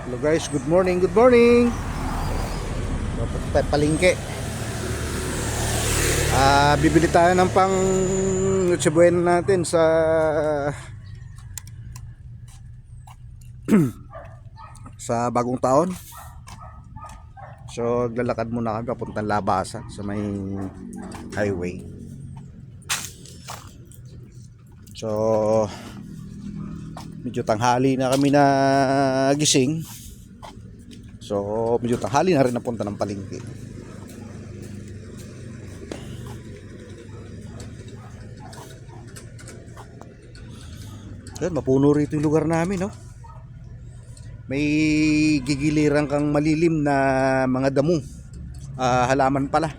Hello guys, good morning, good morning. Dapat tayo palengke. Bibili tayo ng pang Noche Buena natin sa sa bagong taon. So, naglalakad muna kami papuntang Labasan sa may highway. So, medyo tanghali na kami na gising. So, medyo tanghali na rin napunta ng palengke. Yan, mapuno rito yung lugar namin, no? May gigiliran kang malilim na mga damo. Halaman pala.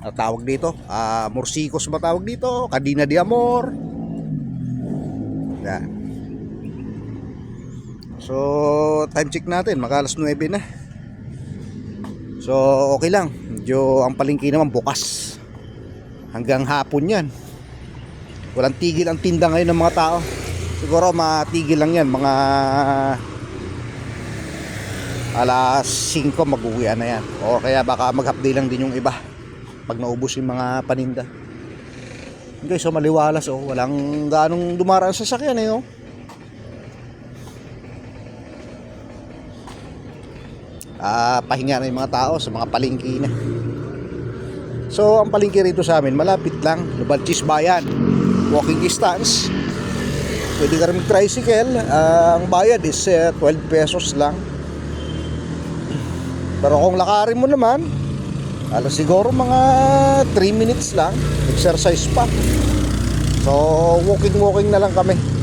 Tawag dito, morsikos ba tawag dito? Cadena de amor. Yan. So, time check natin, mag-alas 9 na. So, okay lang. Medyo ang palengke naman bukas. Hanggang hapon yan. Walang tigil ang tinda ngayon ng mga tao. Siguro matigil lang yan, mga alas 5 mag-uwian na yan. O kaya baka mag-half day lang din yung iba pag naubos yung mga paninda. Okay, so maliwalas, oh. Walang ganong dumaraan sa sasakyan, eh, oh. Pahinga na yung mga tao sa mga palengke na. So ang palengke rito sa amin malapit lang, Lubalchis Bayan, walking distance. Pwede ka rin mag-tricycle. Ang bayad is 12 pesos lang. Pero kung lakarin mo naman, siguro mga 3 minutes lang, exercise pa. So walking na lang kami.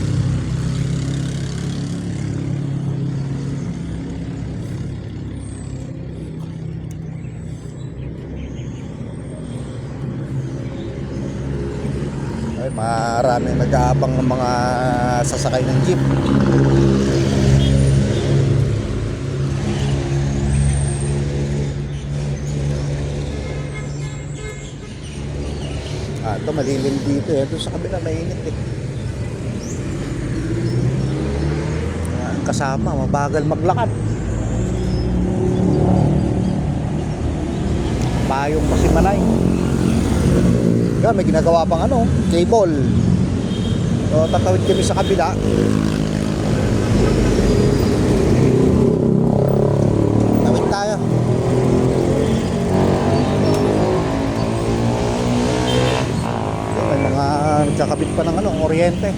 Maraming nag-aabang ng mga sasakay ng jeep. Ito malilim dito, eh. Ito sa kabila mainit, eh. Ang kasama mabagal maglakad. Payong kasi manay. Yan, may ginagawa pang cable. So tatawid kami sa kabila. Tawid tayo. So, may mga nagkakabit pa ng oryente.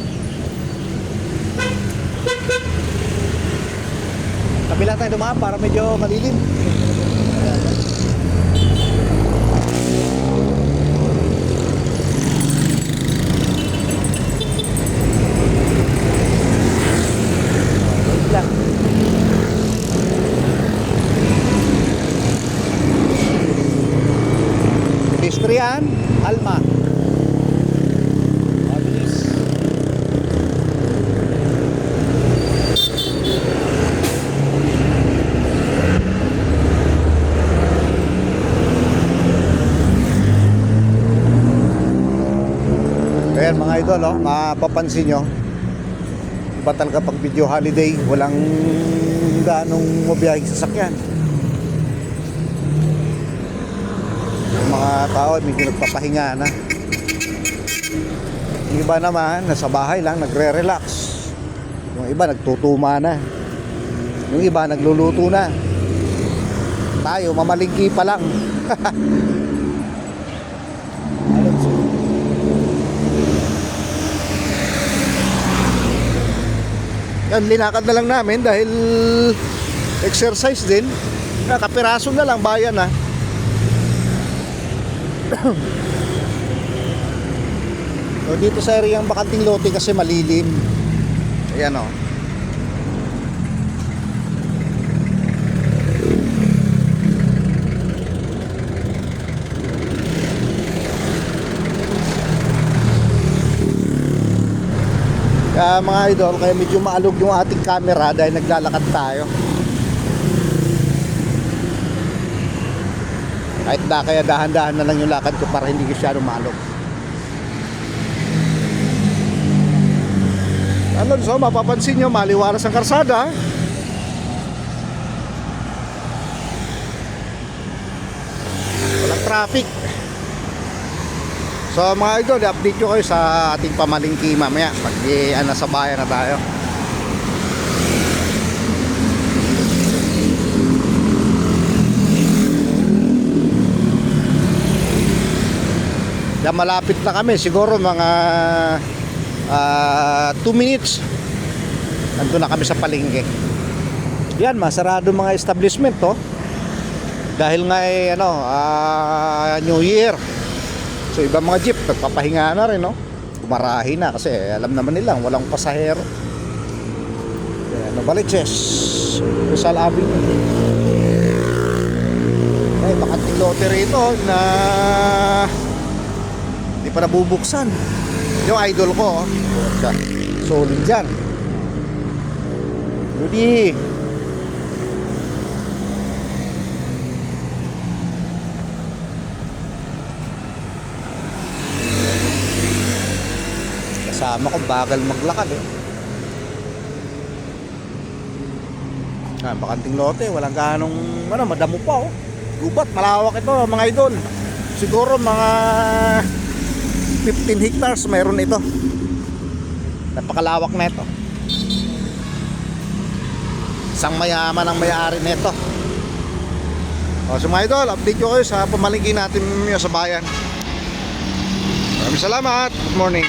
Kabila tayo dumaan para medyo malilim. Pedestrian, Alma. Mabilis. Ayan mga idol, mapapansin nyo, iba talaga pag video holiday, walang ganong mabiyahing sasakyan. Mga tao medyo nagpapahinga na. Yung iba naman nasa bahay lang nagre-relax. Yung iba nagtutuma na. Yung iba nagluluto na. Tayo mamalingki pa lang. Yan, linakad na lang namin dahil exercise din. Kapiraso na lang bayan, ha. So, dito sa area ang bakanting lote kasi malilim. Ayan, o. Kaya mga idol, kaya medyo maalog yung ating camera dahil naglalakad tayo. Kahit kaya dahan-dahan na lang yung lakad ko para hindi masyado maalog. Alonso, mapapansin nyo, maliwalas ang karsada. traffic. So mga idol, update ko kayo sa ating pamalingki mamaya pag nasa bayan na tayo. Yan, malapit na kami, siguro mga 2 minutes nandun na kami sa palengke. Yan, masarado mga establishment to dahil nga New Year. So ibang mga jeep nagpapahinga na rin, no? Kumarahi na kasi alam naman nilang walang pasahero. Novaliches, Rizal Avenue. Ay, bakanting lote rito na hindi pa nabubuksan. Yung idol ko, solid dyan. Rudy. Kasama ko bagal maglakad eh. Bakanting lote, walang ganong madamo pa oh. Gubat, malawak ito mga idol. Siguro mga 15 hectares mayroon ito. Napakalawak na ito. Isang mayaman ang may-ari nito. So mga idol, update ko kayo sa pamalingki natin sa bayan. Maraming salamat. Good morning.